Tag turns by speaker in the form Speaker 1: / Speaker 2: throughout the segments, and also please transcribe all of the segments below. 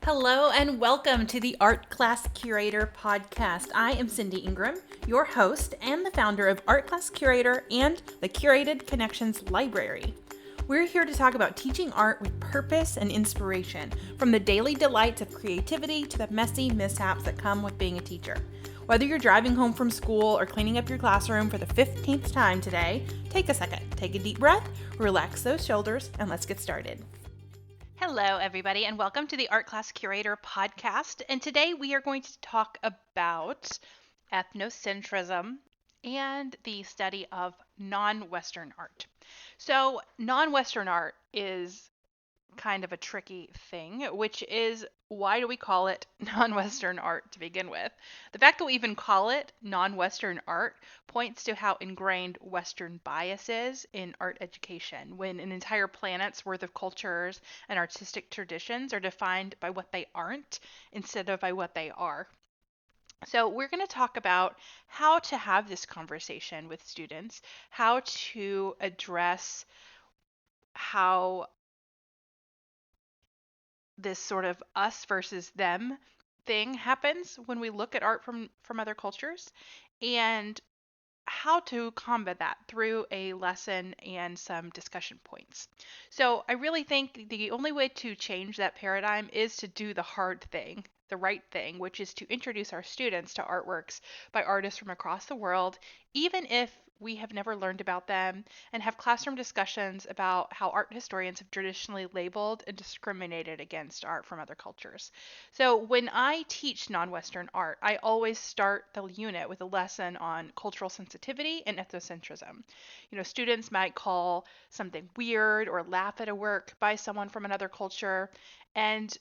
Speaker 1: Hello and welcome to the Art Class Curator podcast. I am Cindy Ingram, your host and the founder of Art Class Curator and the Curated Connections Library. We're here to talk about teaching art with purpose and inspiration, from the daily delights of creativity to the messy mishaps that come with being a teacher. Whether you're driving home from school or cleaning up your classroom for the 15th time today, take a second, take a deep breath, relax those shoulders, and let's get started. Hello, everybody, and welcome to the Art Class Curator podcast. And today we are going to talk about ethnocentrism and the study of non-Western art. So, non-Western art is kind of a tricky thing, which is why do we call it non-Western art to begin with? The fact that we even call it non-Western art points to how ingrained Western bias is in art education, when an entire planet's worth of cultures and artistic traditions are defined by what they aren't instead of by what they are. So, we're going to talk about how to have this conversation with students, how to address how this sort of us versus them thing happens when we look at art from other cultures, and how to combat that through a lesson and some discussion points. So I really think the only way to change that paradigm is to do the hard thing, the right thing, which is to introduce our students to artworks by artists from across the world, even if we have never learned about them, and have classroom discussions about how art historians have traditionally labeled and discriminated against art from other cultures. So when I teach non-Western art, I always start the unit with a lesson on cultural sensitivity and ethnocentrism. Students might call something weird or laugh at a work by someone from another culture. And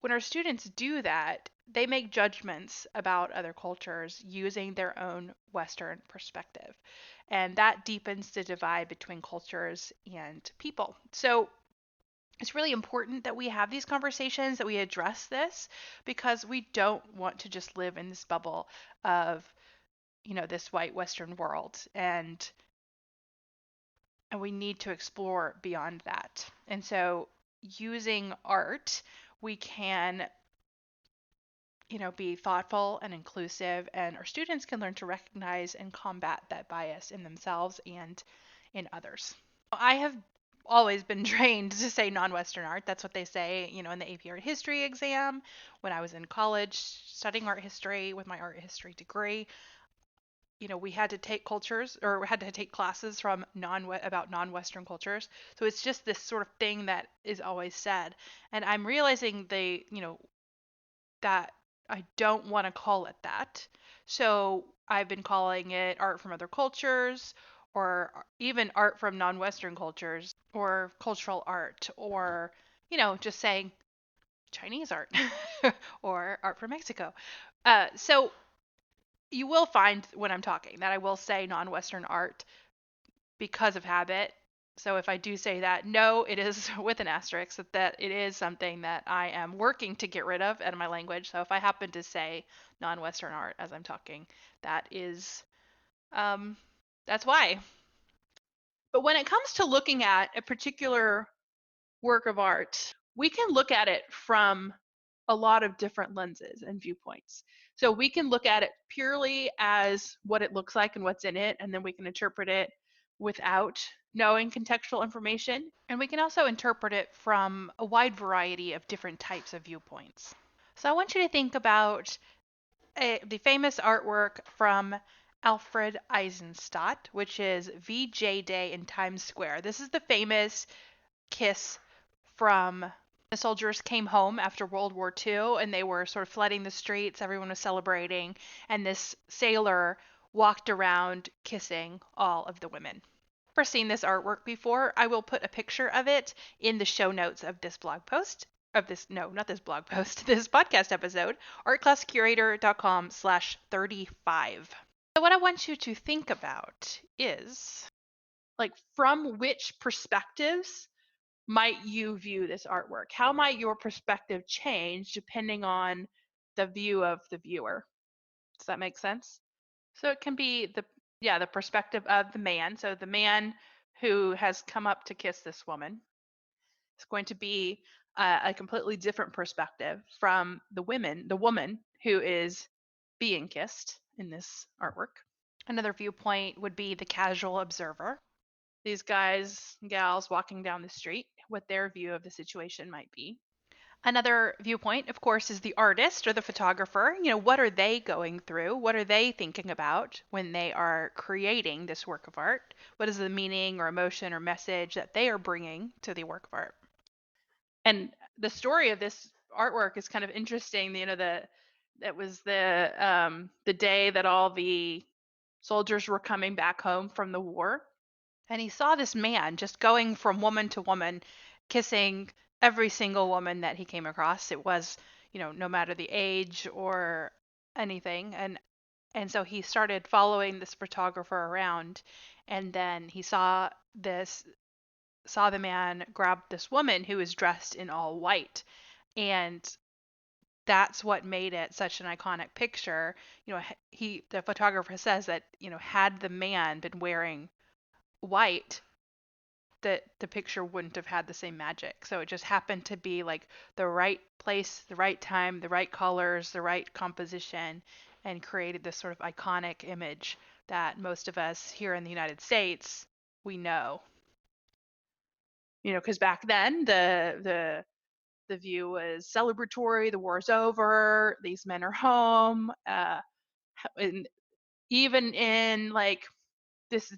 Speaker 1: when our students do that, they make judgments about other cultures using their own Western perspective. And that deepens the divide between cultures and people. So it's really important that we have these conversations, that we address this, because we don't want to just live in this bubble of, this white Western world. And we need to explore beyond that. And so using art, we can be thoughtful and inclusive, and our students can learn to recognize and combat that bias in themselves and in others. I have always been trained to say non-Western art. That's what they say, in the AP Art History exam. When I was in college studying art history with my art history degree, we had to take cultures, or had to take classes from about non-Western cultures. So it's just this sort of thing that is always said. And I'm realizing that I don't want to call it that. So I've been calling it art from other cultures, or even art from non-Western cultures, or cultural art, or, just saying Chinese art or art from Mexico. So you will find when I'm talking that I will say non-Western art because of habit. So if I do say that, no, it is with an asterisk, that it is something that I am working to get rid of out of my language. So if I happen to say non-Western art as I'm talking, that is, that's why. But when it comes to looking at a particular work of art, we can look at it from a lot of different lenses and viewpoints. So we can look at it purely as what it looks like and what's in it, and then we can interpret it without knowing contextual information. And we can also interpret it from a wide variety of different types of viewpoints. So I want you to think about the famous artwork from Alfred Eisenstadt, which is VJ Day in Times Square. This is the famous kiss from the soldiers came home after World War II, and they were sort of flooding the streets. Everyone was celebrating, and this sailor walked around kissing all of the women. Never seen this artwork before. I will put a picture of it in the show notes of this blog post. Of this, no, not this blog post, this podcast episode, artclasscurator.com/35. So what I want you to think about is, like, from which perspectives might you view this artwork? How might your perspective change depending on the view of the viewer? Does that make sense? So it can be the perspective of the man. So the man who has come up to kiss this woman is going to be
Speaker 2: a completely different perspective from the woman who is being kissed in this artwork.
Speaker 1: Another viewpoint would be the casual observer.
Speaker 2: These guys and gals walking down the street, what their view of the situation might be.
Speaker 1: Another viewpoint, of course, is the artist or the photographer. What are they going through? What are they thinking about when they are creating this work of art? What is the meaning or emotion or message that they are bringing to the work of art?
Speaker 2: And the story of this artwork is kind of interesting. That was the day that all the soldiers were coming back home from the war.
Speaker 1: And he saw this man just going from woman to woman, kissing every single woman that he came across. It was, no matter the age or anything. And so he started following this photographer around, and then he saw the man grab this woman who was dressed in all white. And that's what made it such an iconic picture. The photographer says that, had the man been wearing white, that the picture wouldn't have had the same magic. So it just happened to be like the right place, the right time, the right colors, the right composition, and created this sort of iconic image that most of us here in the United States we know.
Speaker 2: Because back then the view was celebratory. The war's over. These men are home. And even in like this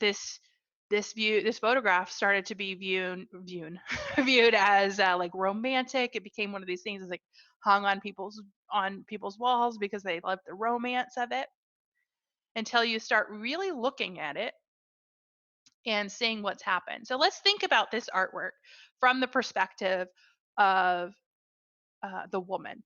Speaker 2: photograph started to be viewed as like romantic. It became one of these things that's like hung on people's walls because they loved the romance of it, until you start really looking at it and seeing what's happened. So let's think about this artwork from the perspective of the woman.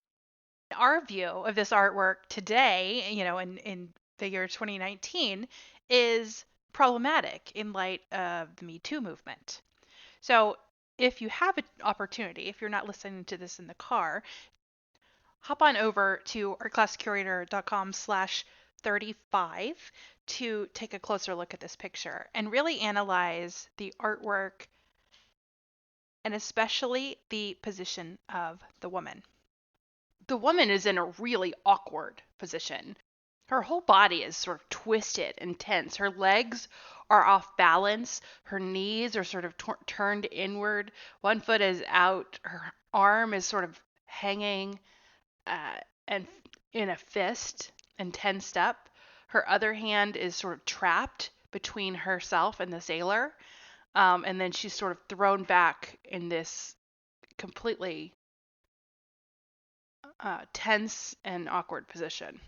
Speaker 1: Our view of this artwork today, in the year 2019, is problematic in light of the Me Too movement. So if you have an opportunity, if you're not listening to this in the car, hop on over to artclasscurator.com/35 to take a closer look at this picture and really analyze the artwork and especially the position of the woman. The woman is in a really awkward position. Her whole body is sort of twisted and tense. Her legs are off balance. Her knees are sort of turned inward. One foot is out. Her arm is sort of hanging and in a fist and tensed up. Her other hand is sort of trapped between herself and the sailor. And then she's sort of thrown back in this completely tense and awkward position.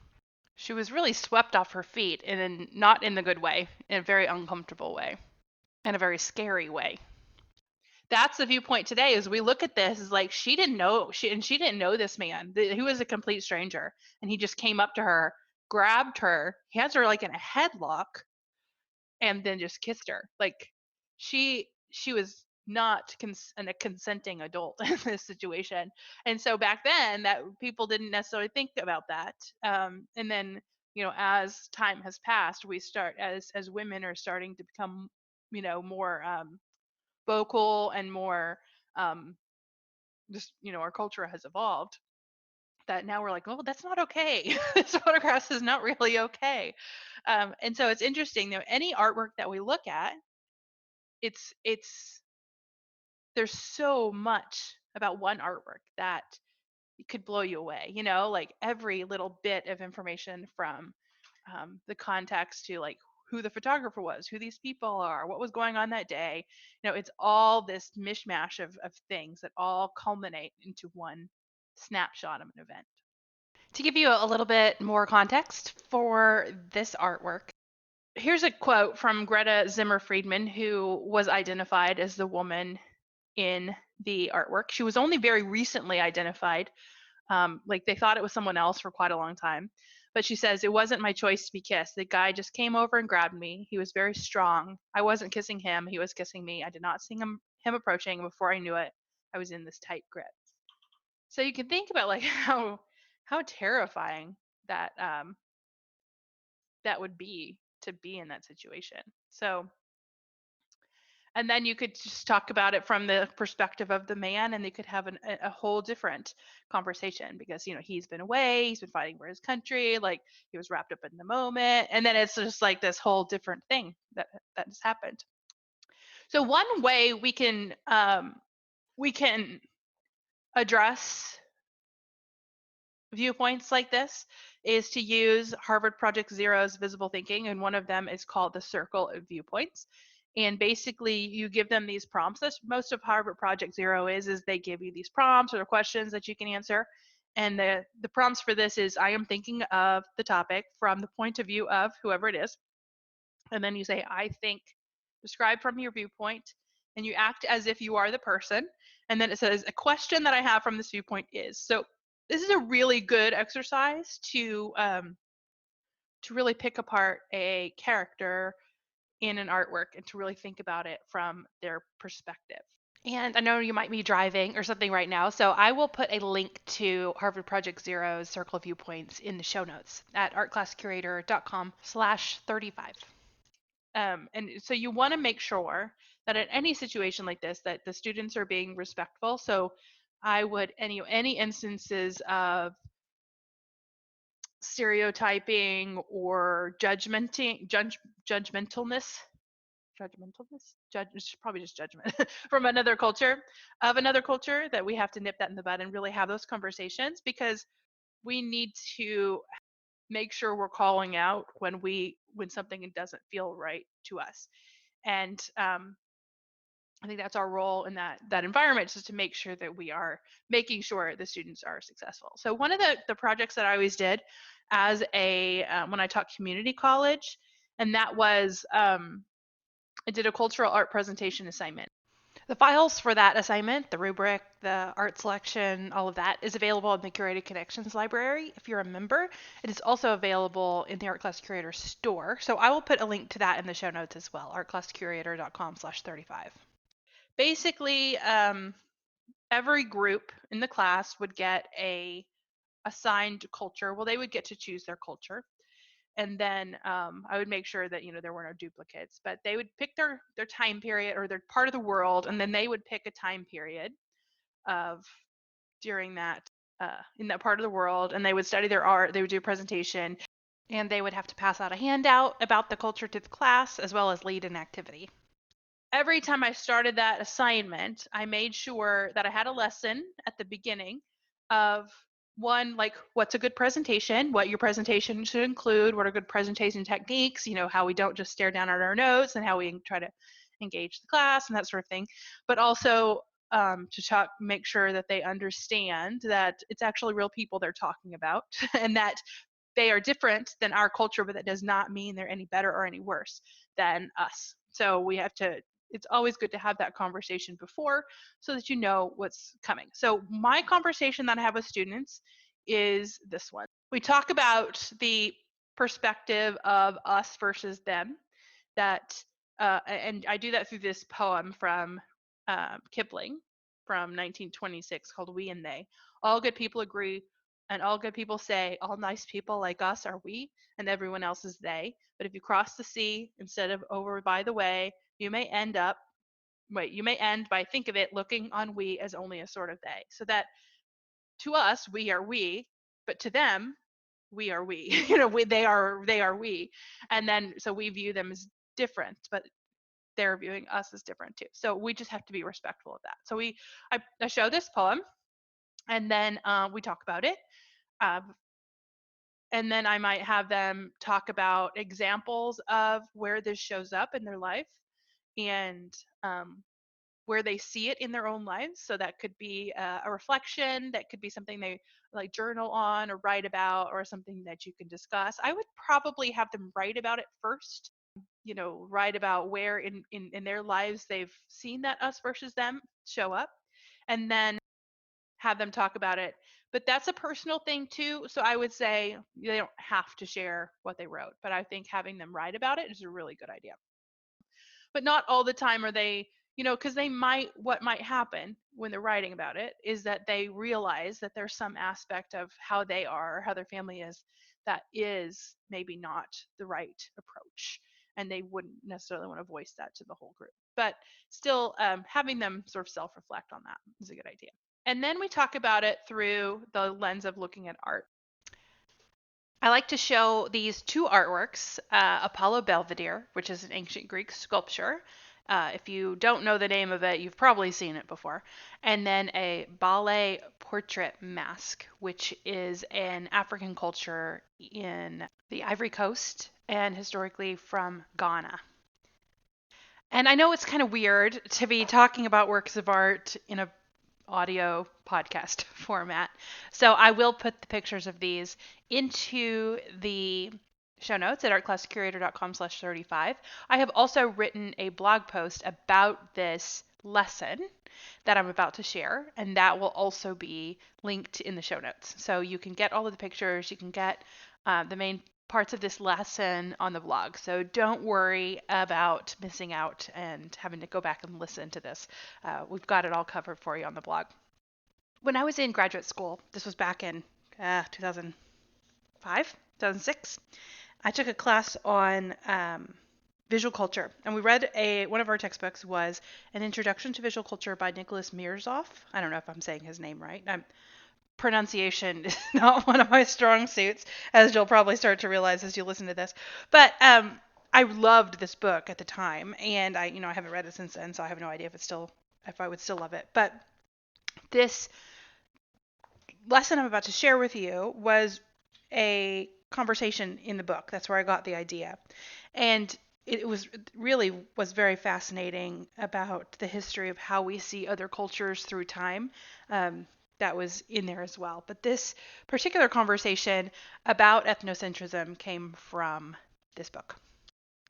Speaker 1: She was really swept off her feet, and not in the good way, in a very uncomfortable way, in a very scary way.
Speaker 2: That's the viewpoint today. As we look at this, is like she didn't know she didn't know this man. He was a complete stranger, and he just came up to her, grabbed her, he has her like in a headlock, and then just kissed her. Like she was not a consenting adult in this situation. And so back then, that people didn't necessarily think about that. And then as time has passed, we start as women are starting to become more vocal and more just our culture has evolved, that now we're like, oh, that's not okay. This photograph is not really okay. And so it's interesting though, any artwork that we look at, it's there's so much about one artwork that could blow you away, like every little bit of information from the context to like who the photographer was, who these people are, what was going on that day. It's all this mishmash of things that all culminate into one snapshot of an event.
Speaker 1: To give you a little bit more context for this artwork,
Speaker 2: Here's a quote from Greta Zimmer Friedman, who was identified as the woman in the artwork. She was only very recently identified. Like they thought it was someone else for quite a long time. But she says, it wasn't my choice to be kissed. The guy just came over and grabbed me. He was very strong. I wasn't kissing him. He was kissing me. I did not see him approaching. Before I knew it, I was in this tight grip. So you can think about like how terrifying that that would be to be in that situation. So And then you could just talk about it from the perspective of the man, and they could have a whole different conversation because, he's been away, he's been fighting for his country, like he was wrapped up in the moment. And then it's just like this whole different thing that has happened. So one way we can address viewpoints like this is to use Harvard Project Zero's visible thinking, and one of them is called the circle of viewpoints. And basically, you give them these prompts. That's most of Harvard Project Zero is they give you these prompts or questions that you can answer. And the prompts for this is, I am thinking of the topic from the point of view of whoever it is. And then you say, I think, describe from your viewpoint, and you act as if you are the person. And then it says, a question that I have from this viewpoint is. So this is a really good exercise to really pick apart a character in an artwork and to really think about it from their perspective.
Speaker 1: And I know you might be driving or something right now, so I will put a link to Harvard Project Zero's Circle of Viewpoints in the show notes at artclasscurator.com/35.
Speaker 2: And so you want to make sure that in any situation like this, that the students are being respectful. So I would, any instances of stereotyping or judgmentalness, it's probably just judgment from another culture, that we have to nip that in the bud and really have those conversations, because we need to make sure we're calling out when something doesn't feel right to us. And I think that's our role in that environment, just to make sure that we are making sure the students are successful. So one of the projects that I always did as when I taught community college, and that was I did a cultural art presentation assignment.
Speaker 1: The files for that assignment, the rubric, the art selection, all of that is available in the Curated Connections library if you're a member. It is also available in the Art Class Curator store. So I will put a link to that in the show notes as well, artclasscurator.com/35.
Speaker 2: Basically, every group in the class would get a assigned culture. Well, they would get to choose their culture. And then I would make sure that there were no duplicates, but they would pick their time period or their part of the world, and then they would pick a time period of during that in that part of the world, and they would study their art. They would do a presentation,
Speaker 1: and they would have to pass out a handout about the culture to the class as well as lead an activity.
Speaker 2: Every time I started that assignment, I made sure that I had a lesson at the beginning of one, like what's a good presentation, what your presentation should include, what are good presentation techniques, how we don't just stare down at our notes, and how we try to engage the class and that sort of thing. But also to make sure that they understand that it's actually real people they're talking about and that they are different than our culture, but that does not mean they're any better or any worse than us. So we have to, it's always good to have that conversation before so that you know what's coming. So my conversation that I have with students is this one. We talk about the perspective of us versus them, and I do that through this poem from Kipling from 1926 called We and They. All good people agree, and all good people say, all nice people like us are we, and everyone else is they. But if you cross the sea instead of over by the way, you may end by think of it looking on we as only a sort of they. So that to us, we are we, but to them, we are we. They are we. And then so we view them as different, but they're viewing us as different too. So we just have to be respectful of that. So I show this poem, and then we talk about it. And then I might have them talk about examples of where this shows up in their life, and where they see it in their own lives. So that could be a reflection, that could be something they like journal on or write about, or something that you can discuss. I would probably have them write about it first, write about where in their lives they've seen that us versus them show up, and then have them talk about it. But that's a personal thing too. So I would say they don't have to share what they wrote, but I think having them write about it is a really good idea. But not all the time are they, because what might happen when they're writing about it is that they realize that there's some aspect of how they are, how their family is, that is maybe not the right approach. and they wouldn't necessarily want to voice that to the whole group. But still, having them sort of self-reflect on that is a good idea. And then we talk about it through the lens of looking at art.
Speaker 1: I like to show these two artworks, Apollo Belvedere, which is an ancient Greek sculpture. If you don't know the name of it, you've probably seen it before. And then a ballet portrait mask, which is an African culture in the Ivory Coast and historically from Ghana. And I know it's kind of weird to be talking about works of art in a audio podcast format. So I will put the pictures of these into the show notes at artclasscurator.com/35. I have also written a blog post about this lesson that I'm about to share, and that will also be linked in the show notes. So you can get all of the pictures, you can get the main parts of this lesson on the blog. So don't worry about missing out and having to go back and listen to this. We've got it all covered for you on the blog. When I was in graduate school, this was back in 2005, 2006, I took a class on visual culture, and we read one of our textbooks was An Introduction to Visual Culture by Nicholas Mirzoff. I don't know if I'm saying his name right. Pronunciation is not one of my strong suits, as you'll probably start to realize as you listen to this. But I loved this book at the time, and I haven't read it since then, so I have no idea if I would still love it. But this lesson I'm about to share with you was a conversation in the book. That's where I got the idea. And it was very fascinating about the history of how we see other cultures through time. That was in there as well. But this particular conversation about ethnocentrism came from this book.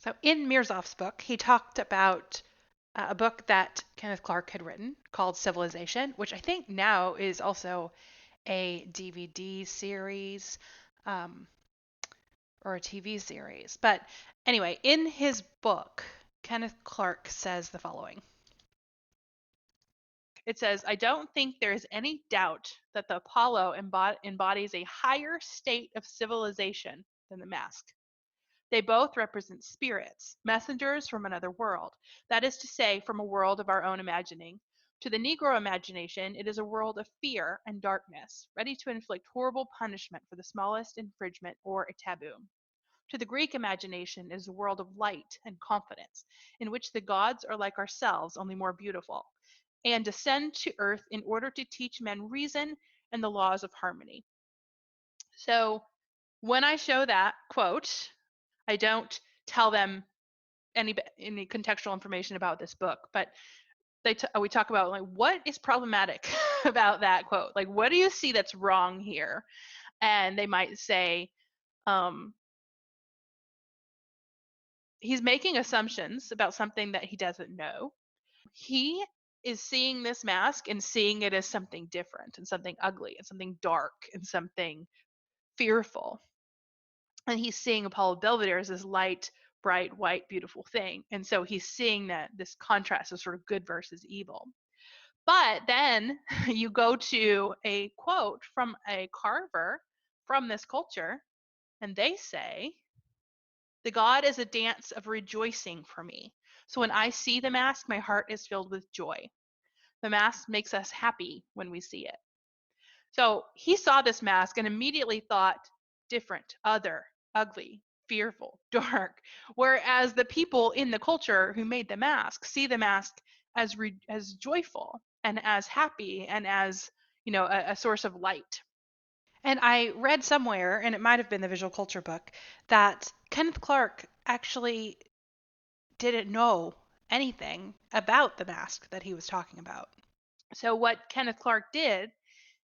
Speaker 1: So in Mirzoff's book, he talked about a book that Kenneth Clark had written called Civilization, which I think now is also a DVD series or a TV series. But anyway, in his book, Kenneth Clark says the following.
Speaker 2: It says, I don't think there is any doubt that the Apollo embodies a higher state of civilization than the mask. They both represent spirits, messengers from another world, that is to say, from a world of our own imagining. To the Negro imagination, it is a world of fear and darkness, ready to inflict horrible punishment for the smallest infringement or a taboo. To the Greek imagination, it is a world of light and confidence, in which the gods are like ourselves, only more beautiful, and descend to earth in order to teach men reason and the laws of harmony. So when I show that quote, I don't tell them any contextual information about this book, but we talk about like what is problematic about that quote. Like, what do you see that's wrong here? And they might say, he's making assumptions about something that he doesn't know. He is seeing this mask and seeing it as something different and something ugly and something dark and something fearful. And he's seeing Apollo Belvedere as this light, bright, white, beautiful thing. And so he's seeing that this contrast of sort of good versus evil. But then you go to a quote from a carver from this culture, and they say, the god is a dance of rejoicing for me. So when I see the mask, my heart is filled with joy. The mask makes us happy when we see it. So he saw this mask and immediately thought different, other, ugly, fearful, dark. Whereas the people in the culture who made the mask see the mask as joyful and as happy and as a source of light.
Speaker 1: And I read somewhere, and it might have been the visual culture book, that Kenneth Clark actually didn't know anything about the mask that he was talking about.
Speaker 2: So what Kenneth Clark did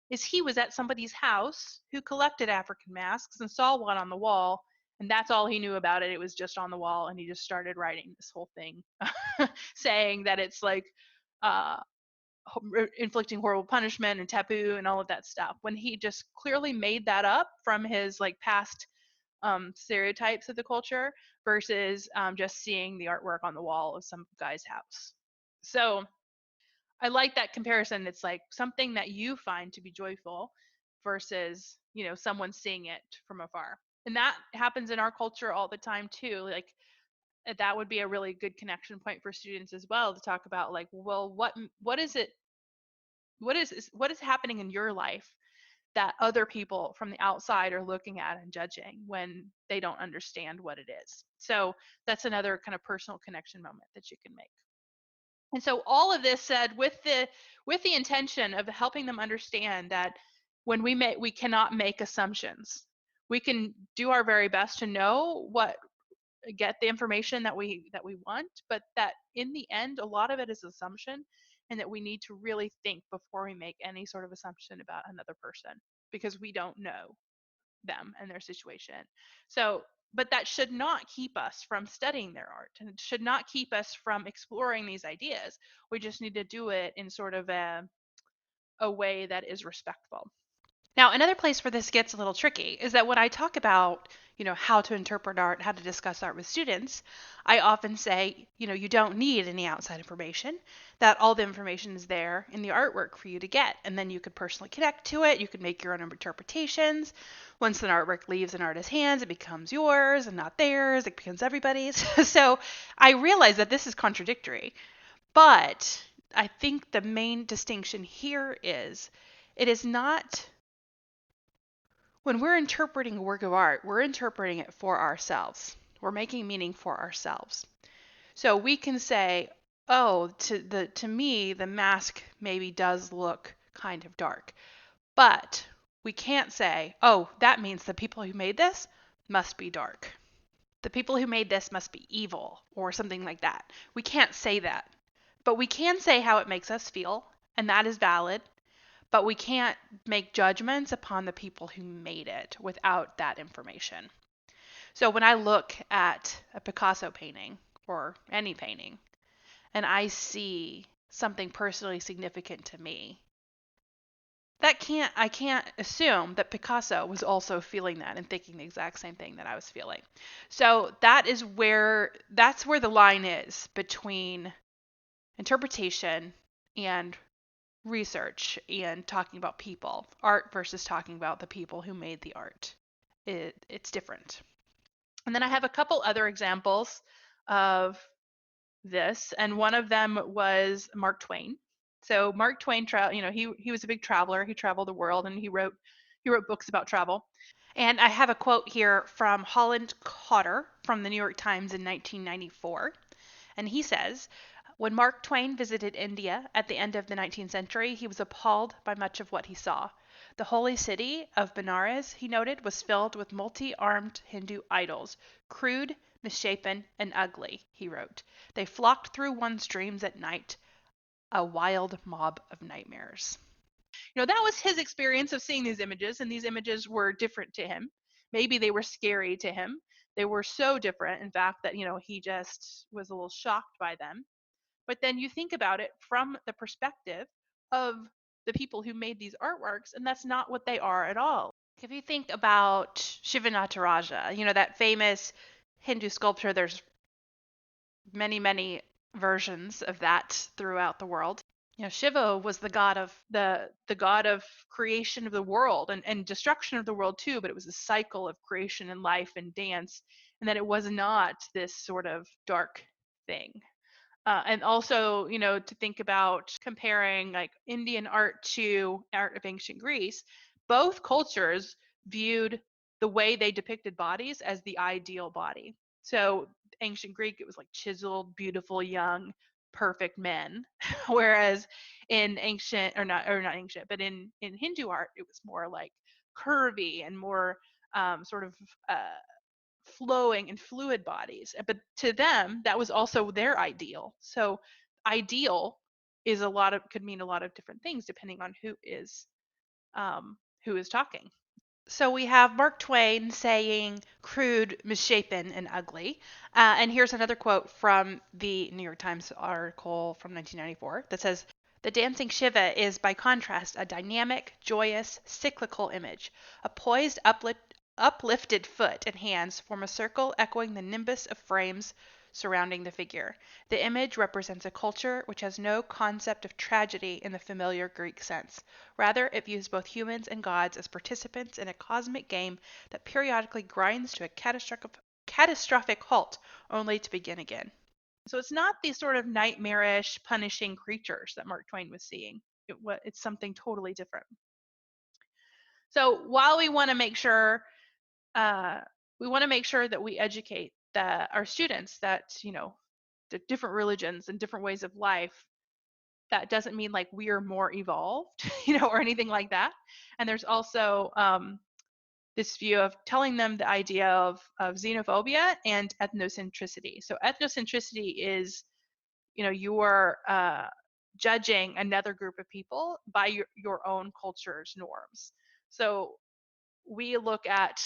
Speaker 2: is he was at somebody's house who collected African masks and saw one on the wall, and that's all he knew about it. It was just on the wall, and he just started writing this whole thing saying that it's like inflicting horrible punishment and taboo and all of that stuff, when he just clearly made that up from his like past stereotypes of the culture versus just seeing the artwork on the wall of some guy's house. So I like that comparison. It's like something that you find to be joyful versus, someone seeing it from afar. And that happens in our culture all the time too. Like that would be a really good connection point for students as well, to talk about like, well, what is it, what is happening in your life that other people from the outside are looking at and judging when they don't understand what it is. So that's another kind of personal connection moment that you can make. And so all of this said with the intention of helping them understand that when we cannot make assumptions. We can do our very best to know what, get the information that we want, but that in the end a lot of it is assumption, and that we need to really think before we make any sort of assumption about another person, because we don't know them and their situation. So, but that should not keep us from studying their art, and it should not keep us from exploring these ideas. We just need to do it in sort of a way that is respectful.
Speaker 1: Now, another place where this gets a little tricky is that when I talk about, how to interpret art, how to discuss art with students, I often say, you don't need any outside information, that all the information is there in the artwork for you to get. And then you could personally connect to it. You could make your own interpretations. Once an artwork leaves an artist's hands, it becomes yours and not theirs. It becomes everybody's. So I realize that this is contradictory. But I think the main distinction here is it is not. When we're interpreting a work of art, we're interpreting it for ourselves. We're making meaning for ourselves. So we can say, oh, to me, the mask maybe does look kind of dark. But we can't say, oh, that means the people who made this must be dark. The people who made this must be evil or something like that. We can't say that. But we can say how it makes us feel, and that is valid. But we can't make judgments upon the people who made it without that information. So when I look at a Picasso painting or any painting and I see something personally significant to me, I can't assume that Picasso was also feeling that and thinking the exact same thing that I was feeling. So that's where the line is between interpretation and research and talking about people, art versus talking about the people who made the art. It's different.
Speaker 2: And then I have a couple other examples of this, and one of them was Mark Twain. So Mark Twain, he was a big traveler. He traveled the world, and he wrote books about travel.
Speaker 1: And I have a quote here from Holland Cotter from the New York Times in 1994. And he says, when Mark Twain visited India at the end of the 19th century, he was appalled by much of what he saw. The holy city of Benares, he noted, was filled with multi-armed Hindu idols, crude, misshapen, and ugly, he wrote. They flocked through one's dreams at night, a wild mob of nightmares.
Speaker 2: That was his experience of seeing these images, and these images were different to him. Maybe they were scary to him. They were so different, in fact, that, he just was a little shocked by them. But then you think about it from the perspective of the people who made these artworks, and that's not what they are at all.
Speaker 1: If you think about Shiva Nataraja, that famous Hindu sculpture, there's many, many versions of that throughout the world. Shiva was the god of
Speaker 2: the god of creation of the world and destruction of the world too, but it was a cycle of creation and life and dance, and that it was not this sort of dark thing. And also, to think about comparing like Indian art to art of ancient Greece, both cultures viewed the way they depicted bodies as the ideal body. So ancient Greek, it was like chiseled, beautiful, young, perfect men, whereas in ancient, or not ancient, but in Hindu art, it was more like curvy and more sort of flowing and fluid bodies. But to them, that was also their ideal. So ideal could mean a lot of different things depending on who is talking.
Speaker 1: So we have Mark Twain saying crude, misshapen, and ugly. And here's another quote from the New York Times article from 1994 that says, the dancing Shiva is, by contrast, a dynamic, joyous, cyclical image. A poised, uplifted foot and hands form a circle echoing the nimbus of frames surrounding the figure. The image represents a culture which has no concept of tragedy in the familiar Greek sense. Rather, it views both humans and gods as participants in a cosmic game that periodically grinds to a catastrophic halt, only to begin again.
Speaker 2: So it's not these sort of nightmarish, punishing creatures that Mark Twain was seeing. It's something totally different. So while we want to make sure that we educate our students that, the different religions and different ways of life, that doesn't mean like we are more evolved, or anything like that. And there's also this view of telling them the idea of xenophobia and ethnocentricity. So ethnocentricity is, you are judging another group of people by your own culture's norms. So we look at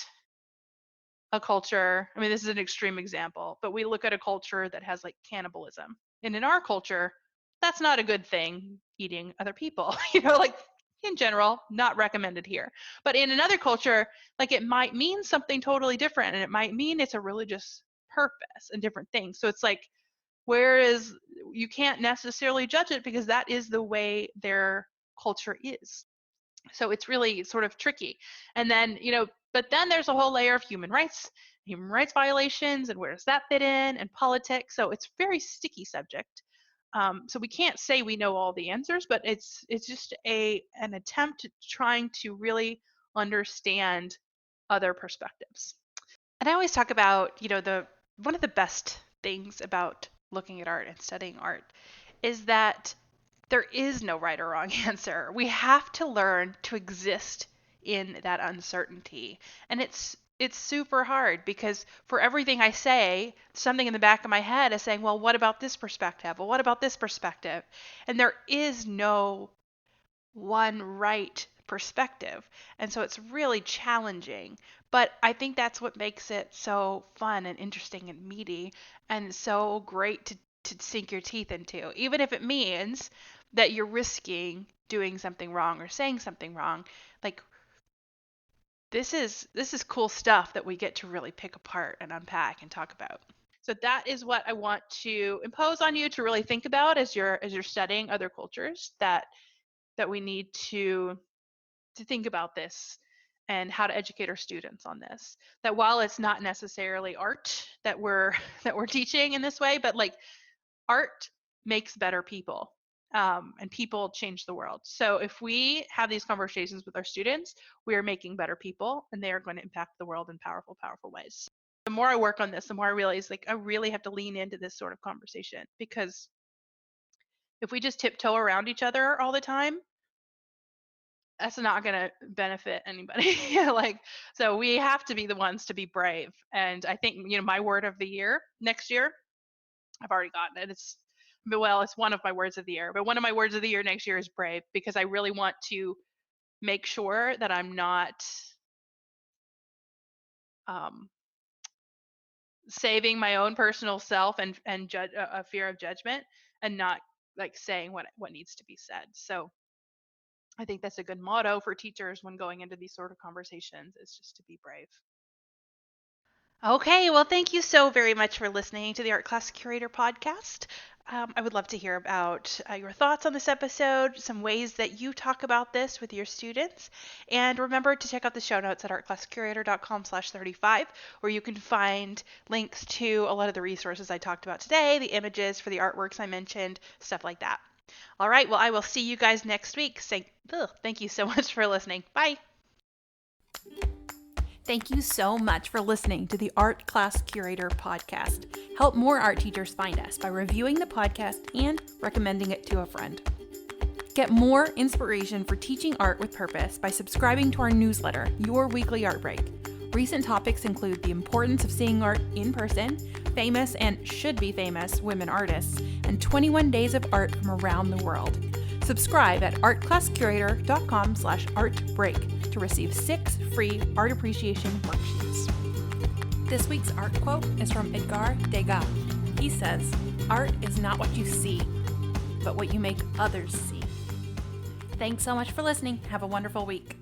Speaker 2: a culture, I mean, this is an extreme example, but we look at a culture that has like cannibalism. And in our culture, that's not a good thing, eating other people, like in general, not recommended here. But in another culture, like it might mean something totally different, and it might mean it's a religious purpose and different things. So it's like, whereas you can't necessarily judge it because that is the way their culture is. So it's really sort of tricky. And then, but then there's a whole layer of human rights violations, and where does that fit in, and politics. So it's a very sticky subject. So we can't say we know all the answers, but it's just an attempt at trying to really understand other perspectives.
Speaker 1: And I always talk about, one of the best things about looking at art and studying art is that there is no right or wrong answer. We have to learn to exist in that uncertainty. And it's super hard because for everything I say, something in the back of my head is saying, well, what about this perspective? Well, what about this perspective? And there is no one right perspective. And so it's really challenging. But I think that's what makes it so fun and interesting and meaty and so great to sink your teeth into, even if it means that you're risking doing something wrong or saying something wrong. Like, this is cool stuff that we get to really pick apart and unpack and talk about.
Speaker 2: So that is what I want to impose on you to really think about as you're studying other cultures, that we need to think about this and how to educate our students on this. That while it's not necessarily art that we're teaching in this way, but like art makes better people, and people change the world. So if we have these conversations with our students, we are making better people, and they are going to impact the world in powerful, powerful ways. The more I work on this, the more I realize like I really have to lean into this sort of conversation, because if we just tiptoe around each other all the time, that's not going to benefit anybody. So we have to be the ones to be brave. And I think, my word of the year next year, I've already gotten it. It's one of my words of the year, but one of my words of the year next year is brave, because I really want to make sure that I'm not saving my own personal self and a fear of judgment, and not like saying what needs to be said. So I think that's a good motto for teachers when going into these sort of conversations, is just to be brave.
Speaker 1: Okay, well, thank you so very much for listening to the Art Class Curator podcast. I would love to hear about your thoughts on this episode, some ways that you talk about this with your students. And remember to check out the show notes at artclasscurator.com/35, where you can find links to a lot of the resources I talked about today, the images for the artworks I mentioned, stuff like that. All right, well, I will see you guys next week. Thank you so much for listening. Bye.
Speaker 3: Thank you so much for listening to the Art Class Curator podcast. Help more art teachers find us by reviewing the podcast and recommending it to a friend. Get more inspiration for teaching art with purpose by subscribing to our newsletter, Your Weekly Art Break. Recent topics include the importance of seeing art in person, famous and should-be famous women artists, and 21 days of art from around the world. Subscribe at artclasscurator.com/artbreak to receive 6 free art appreciation worksheets. This week's art quote is from Edgar Degas. He says, "Art is not what you see, but what you make others see." Thanks so much for listening. Have a wonderful week.